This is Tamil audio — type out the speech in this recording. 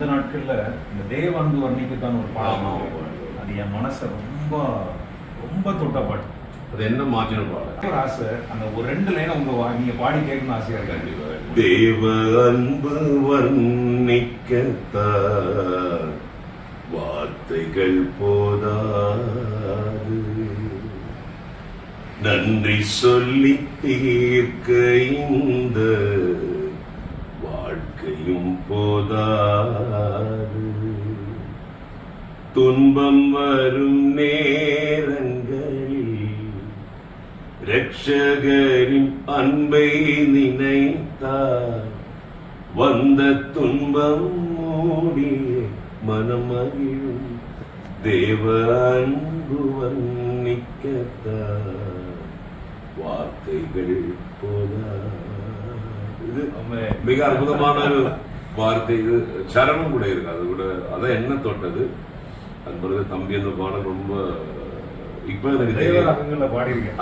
இந்த நாட்கள்ல இந்த தேவந்து வர்ணிக்கத்தான் ஒரு பாடம். அது என் மனசை ரொம்ப ரொம்ப தொட்ட பாட்டு. அது என்ன மாற்றின பாடம்? ஆசை அந்த ஒரு 2 லைனை நீங்க பாடி கேட்கணும்னு ஆசையா இருக்கு. தேவ அன்பு வர்ணிக்கத்தான் வார்த்தைகள் போதாது, நன்றி சொல்லி தீர்க்க இந்த வாழ்க்கையும் போதாது. துன்பம் வரும் நேரங்களில் இரட்சகரின் அன்பை நினைத்தார், வந்த துன்பம் மூடிய மனமகிழும் தேவ அன்பு வர்ணிக்கத்தான் வார்த்தைகள் போதாது. இது மிக அற்புதமான ஒரு வார்த்தை. இது சரணம் கூட இருக்கு, அது கூட அதான் என்ன தொட்டது. அது பிறகு தம்பி அந்த பாடம் ரொம்ப இப்ப எனக்கு பாடி இருக்கேன்.